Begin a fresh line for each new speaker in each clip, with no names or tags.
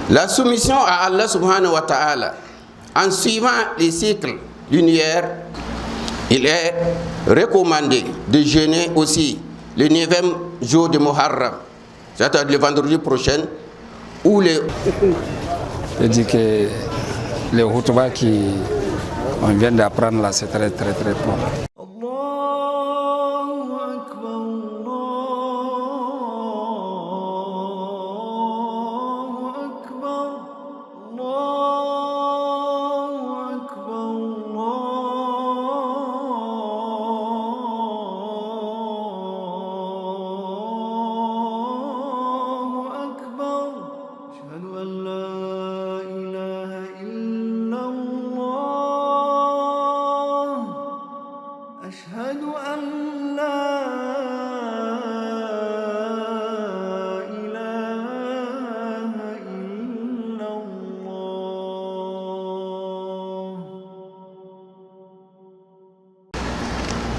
La soumission à Allah subhanahu wa ta'ala, en suivant les cycles lunaires, il est recommandé de jeûner aussi le 9e jour de Muharram, c'est-à-dire le vendredi prochain, ou les...
Je dis que le khutba qu'on vient d'apprendre là, c'est très bon.
أشهد أن لا إله إلا الله.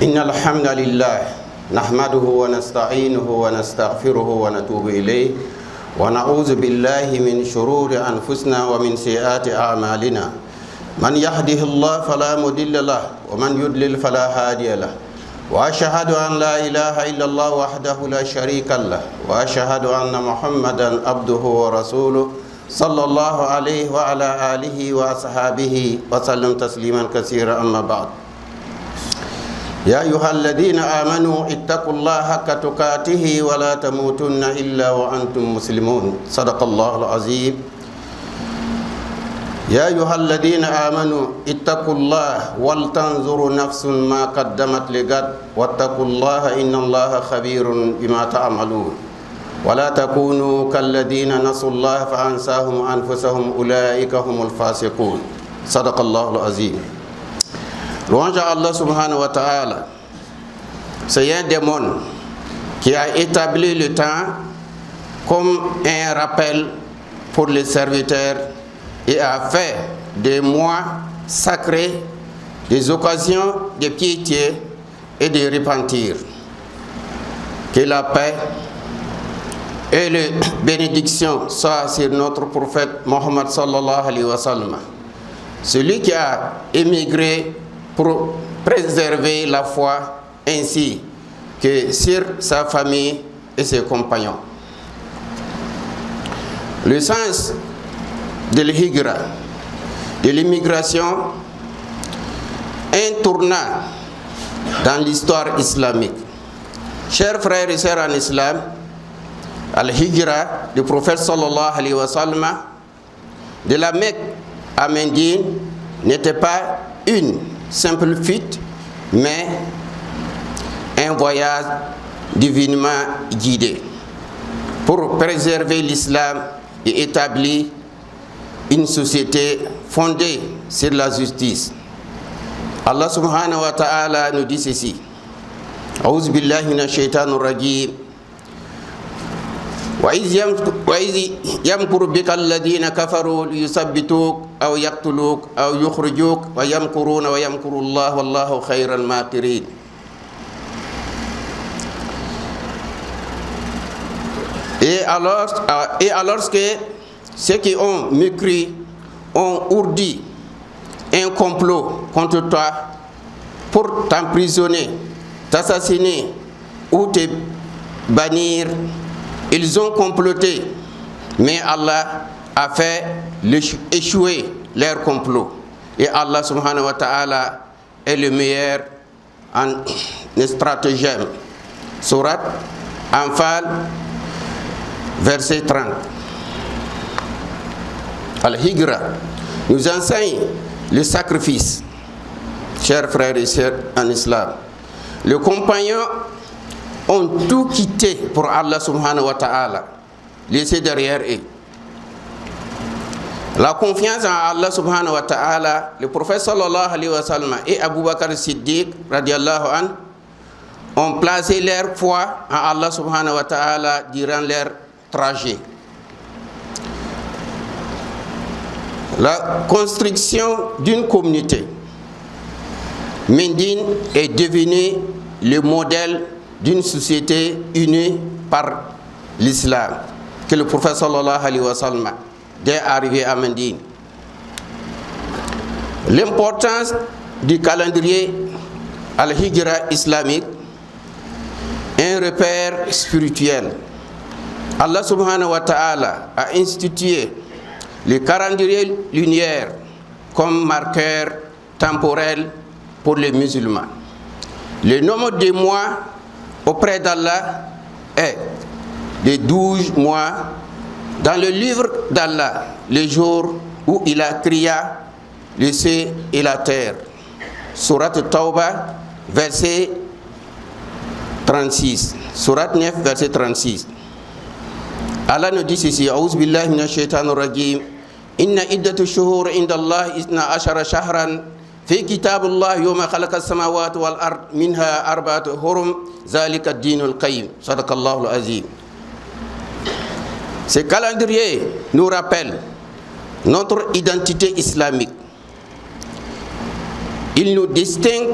إن الحمد لله نحمده ونستعينه ونستغفره ونتوب إليه ونعوذ بالله من شرور أنفسنا ومن سيئات أعمالنا. من يهده الله فلا مضل له ومن يضلل فلا هادي له وأشهد أن لا إله إلا الله وحده لا شريك له وأشهد أن محمدا عبده ورسوله صلى الله عليه وعلى آله وأصحابه وسلم تسليما كثيرا. أما بعد، يا أيها الذين آمنوا اتقوا الله حق تقاته ولا تموتن إلا وأنتم مسلمون. صدق الله العظيم. يا أيها الذين آمنوا اتقوا الله ولتنظر نفس ما قدمت لغد واتقوا الله إن الله خبير بما تعملون ولا تكونوا كالذين نسوا الله فأنساهم أنفسهم أولئك هم الفاسقون. صدق الله العظيم. Louange à Allah subhanahu wa ta'ala. C'est un démon qui a établi le temps comme un rappel pour les serviteurs et a fait des mois sacrés, des occasions de piété et de repentir. Que la paix et la bénédiction soient sur notre prophète Mohammed sallallahu alayhi wa sallam, celui qui a émigré pour préserver la foi, ainsi que sur sa famille et ses compagnons. Le sens de l'hijra, de l'immigration, un tournant dans l'histoire islamique. Chers frères et sœurs en islam, al-hijra du prophète sallallahu alayhi wa sallam de la Mecque à Médine n'était pas une simple fuite, mais un voyage divinement guidé pour préserver l'islam et établir une société fondée sur la justice. Allah subhanahu wa ta'ala nous dit ceci: A'udhu billahi minash shaitanir rajim. Wa iz yamkuru bika alladhina kafaru liyusabbituk aw yaqtuluk aw yukhrijuk wa yamkuruna wa yamkuru Allah wallahu khairal makirin. Et alors que ceux qui ont mécrit ont ourdi un complot contre toi pour t'emprisonner, t'assassiner ou te bannir, ils ont comploté, mais Allah a fait échouer leur complot. Et Allah subhanahu wa ta'ala est le meilleur en stratagème. Sourate Anfal, verset 30. Al-Hijra nous enseigne le sacrifice. Chers frères et sœurs en islam, les compagnons ont tout quitté pour Allah subhanahu wa ta'ala, laissé derrière eux. La confiance en Allah subhanahu wa ta'ala, le prophète sallallahu alayhi wa sallam et Abu Bakr Siddiq radiallahu anhu ont placé leur foi en Allah subhanahu wa ta'ala durant leur trajet. La construction d'une communauté, Médine est devenue le modèle d'une société unie par l'islam que le prophète sallallahu alayhi wa sallam dès arrivé à Médine. L'importance du calendrier al-Hijra islamique est un repère spirituel. Allah subhanahu wa ta'ala a institué le calendrier lunaire comme marqueur temporel pour les musulmans. Le nombre de mois auprès d'Allah est de 12 mois. Dans le livre d'Allah, le jour où il a créé le ciel et la terre. Surat Tawbah, verset 36. Surat 9, verset 36. Allah nous dit ceci: A'udhu billahi minash shaitanir rajim. Inna iddatu shuhur inda Allah isna ashara shahran fi kitabillah yawma khalaqa as-samawati wal ard minha arba'atu hurum zalika ad-dinul qayyim. Sadaqallahu al-azim. Ce calendrier nous rappelle notre identité islamique. Il nous distingue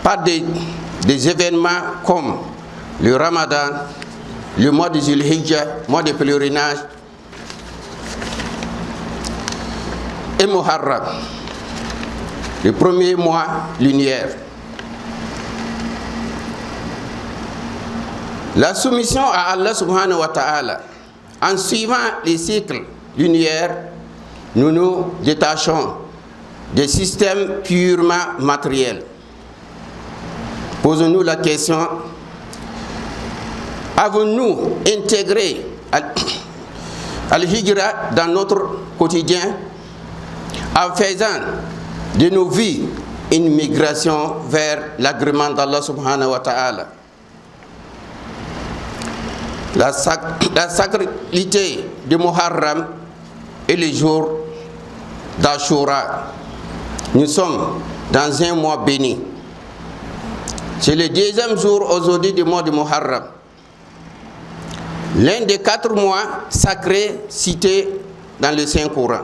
par des événements comme le Ramadan, le mois de Zulhijja, mois de pèlerinage, et Muharram, le premier mois lunaire. La soumission à Allah subhanahu wa ta'ala, en suivant les cycles lunaires, nous nous détachons des systèmes purement matériels. Posons-nous la question: avons-nous intégré Al-Hijra dans notre quotidien en faisant de nos vies une migration vers l'agrément d'Allah subhanahu wa ta'ala? La sacralité de Muharram et le jour d'Ashura. Nous sommes dans un mois béni. C'est le deuxième jour aujourd'hui du mois de Muharram. L'un des 4 mois sacrés cités dans le Saint-Coran.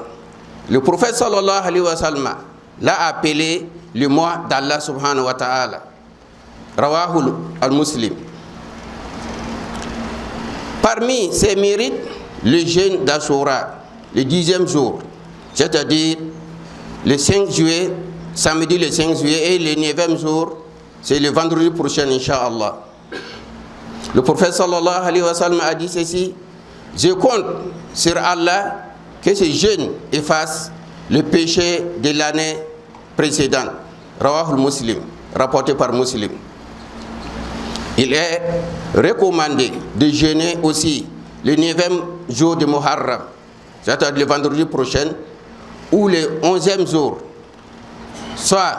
Le prophète sallallahu alayhi wa sallam l'a appelé le mois d'Allah subhanahu wa ta'ala. Rawahul al-Muslim. Parmi ses mérites, le jeûne d'Ashura, le 10e jour, c'est-à-dire le 5 juillet, samedi le 5 juillet, et le 9e jour, c'est le vendredi prochain, Inch'Allah. Le prophète sallallahu alayhi wa sallam a dit ceci: je compte sur Allah que ce jeûne efface le péché de l'année précédente. Rawahul Muslim, rapporté par Muslim. Il est recommandé de jeûner aussi le 9e jour de Muharram, c'est-à-dire le vendredi prochain, ou le 11e jour, soit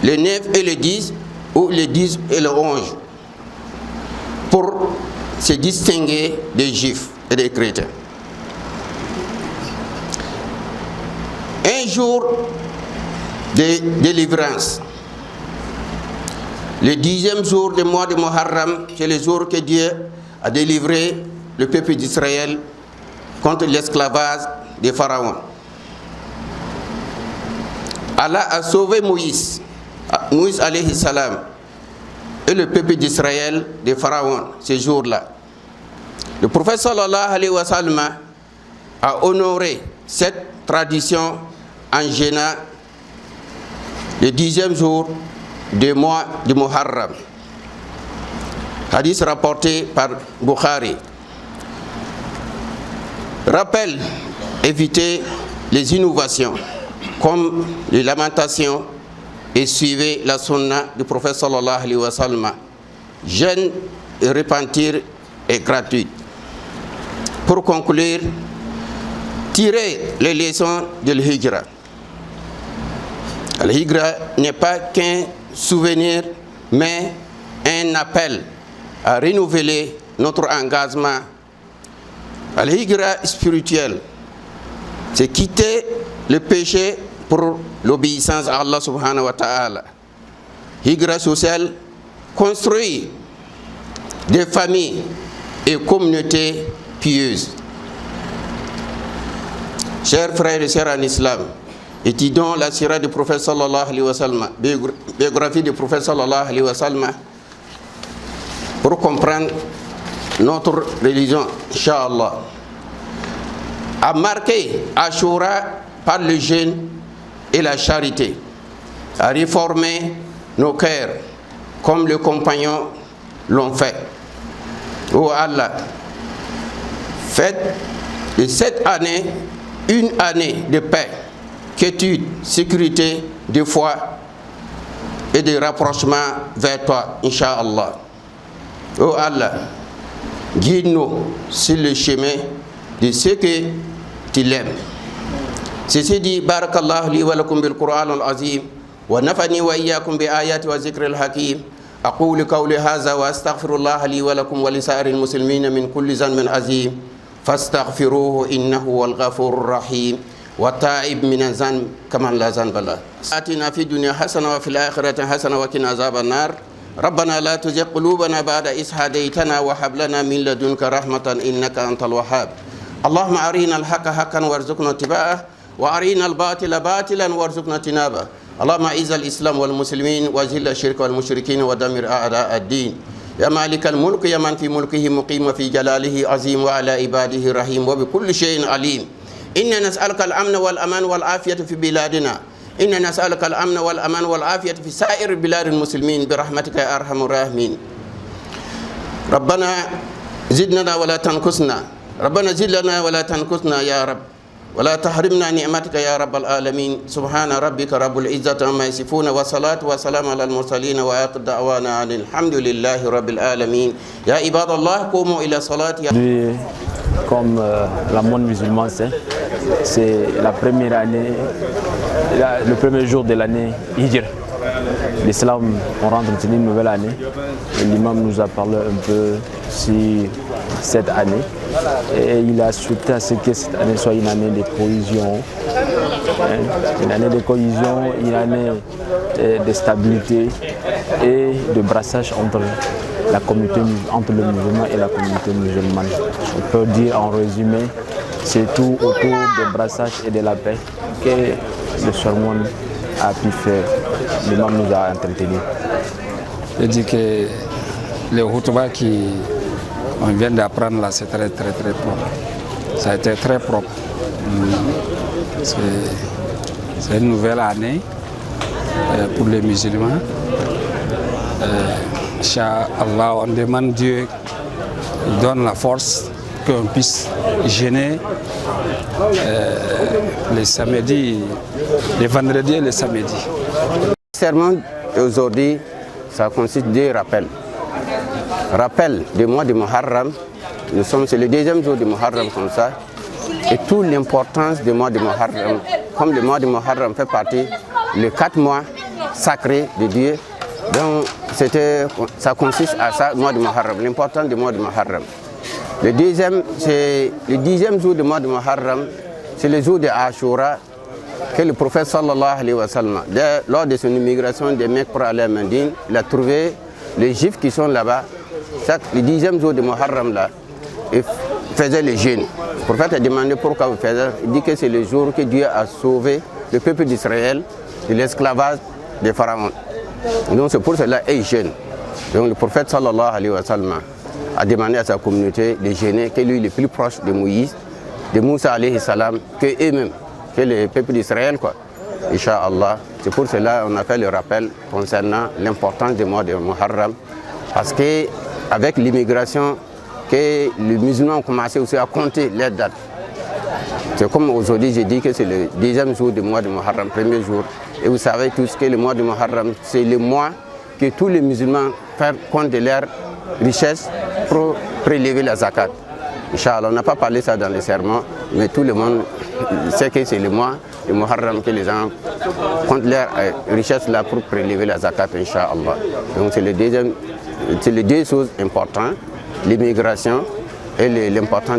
le 9 et le 10, ou le 10 et le 11, pour se distinguer des juifs et des chrétiens. Un jour de délivrance. Le 10e jour du mois de Muharram, c'est le jour que Dieu a délivré le peuple d'Israël contre l'esclavage des pharaons. Allah a sauvé Moïse alayhi salam, et le peuple d'Israël des pharaons ce jour-là. Le prophète sallallahu alayhi wa sallam a honoré cette tradition en jeûnant le 10e jour du mois de Muharram. Hadith rapporté par Bukhari. Rappel: évitez les innovations comme les lamentations et suivez la sunna du prophète sallallahu alayhi wa sallam. Jeûne et repentir est gratuit. Pour conclure, tirez les leçons de l'Hijra. L'Hijra n'est pas qu'un souvenir, mais un appel à renouveler notre engagement. L'Hijra spirituelle, c'est quitter le péché pour l'obéissance à Allah subhanahu wa ta'ala. Hijra sociale, construire des familles et communautés pieuses. Chers frères et sœurs en islam, étudions la sira du prophète sallallahu alayhi wa sallam, biographie du prophète sallallahu alayhi wa sallam, pour comprendre notre religion, Inch'Allah. a marqué Ashura par le jeûne et la charité, a réformé nos cœurs comme les compagnons l'ont fait. Oh Allah, faites de cette année une année de paix, quiétude, sécurité, de foi et de rapprochement vers toi, Inch'Allah. Oh Allah, guide-nous sur le chemin de ce que tu l'aimes. Ceci dit, barakallahu li wa lakum bil Qur'an al-azim wa nafani wa iyyakum bi ayati wa zikril hakim. أقول قولي هذا وأستغفر الله لي ولكم ولسائر المسلمين من كل ذنب عظيم فاستغفروه إنه هو الغفور الرحيم والتائب من الذنب كمن لا ذنب له. آتنا في الدنيا حسنة وفي الآخرة حسنة وقنا عذاب النار. ربنا لا تزغ قلوبنا بعد إذ هديتنا وهب لنا من لدنك رحمة إنك أنت الوهاب. اللهم أرنا الحق حقا وارزقنا اتباعه وأرنا الباطل باطلا وارزقنا اجتنابه. اللهم اعز الاسلام والمسلمين واذل الشرك والمشركين ودمر اعداء الدين. يا مالك الملك يا من في ملكه مقيم في جلاله عظيم وعلى عباده رحيم وبكل شيء عليم. إنا نسألك الأمن والأمان والعافية في بلادنا. إنا نسألك الأمن والأمان والعافية في سائر بلاد المسلمين برحمتك يا أرحم الراحمين. ربنا زدنا ولا تنقصنا. ربنا زد لنا ولا تنقصنا يا رب. ولا تحرمنا نعمتك يا رب العالمين. سبحان ربك رب العزة عما يصفون والصلاة والسلام على المرسلين وآخر دعوانا أن الحمد لله رب العالمين. يا عباد الله قوموا إلى صلاة.
Comme la monde musulman sait, c'est la première année, le premier jour de l'année Hijr. L'islam, on rentre dans une nouvelle année. L'imam nous a parlé un peu sur cette année et il a souhaité à ce que cette année soit une année de cohésion, une année de cohésion, une année de stabilité et de brassage entre la communauté, entre le musulman et la communauté musulmane. On peut dire en résumé, c'est tout autour du brassage et de la paix que le sermon a pu faire. L'imam nous a entretenu.
Je dis que le hutuba qu'on vient d'apprendre là, c'est très propre. Ça a été très propre. C'est une nouvelle année pour les musulmans. Inch'Allah, on demande Dieu qu'il donne la force qu'on puisse jeûner les samedis, les vendredis et les samedis.
Le sermon aujourd'hui, ça consiste de rappels. Rappel du mois de Muharram, c'est le deuxième jour de Muharram comme ça, et toute l'importance du mois de Muharram. Comme le mois de Muharram fait partie les 4 mois sacrés de Dieu, donc ça consiste à ça, le mois de Muharram, l'importance du mois de Muharram. Le deuxième, c'est le 10e jour du mois de Muharram, c'est le jour de Ashura, que le prophète sallallahu alayhi wa sallam, lors de son immigration de Mecque pour aller à Médine, il a trouvé les juifs qui sont là-bas, le 10e jour de Muharram là, ils faisaient le jeûne. Le prophète a demandé pourquoi vous faites. Il dit que c'est le jour que Dieu a sauvé le peuple d'Israël de l'esclavage des pharaons. Donc c'est pour cela qu'ils jeûnent. Donc le prophète sallallahu alayhi wa sallam a demandé à sa communauté de jeûner, que lui il est plus proche de Moïse, de Moussa alayhi salam, que eux-mêmes, que le peuple d'Israël quoi. Inch'Allah. C'est pour cela qu'on a fait le rappel concernant l'importance du mois de Muharram. Parce qu'avec l'immigration, que les musulmans ont commencé aussi à compter les dates. C'est comme aujourd'hui, j'ai dit que c'est le 10e jour du mois de Muharram, premier jour. Et vous savez tous que le mois de Muharram, c'est le mois que tous les musulmans font compte de leur richesse pour prélever la zakat. Inch'Allah, on n'a pas parlé ça dans les sermons, mais tout le monde sait que c'est le mois de Muharram que les gens comptent leur richesse là pour prélever la zakat, Inch'Allah. Donc c'est les deux choses importantes, l'immigration et l'importance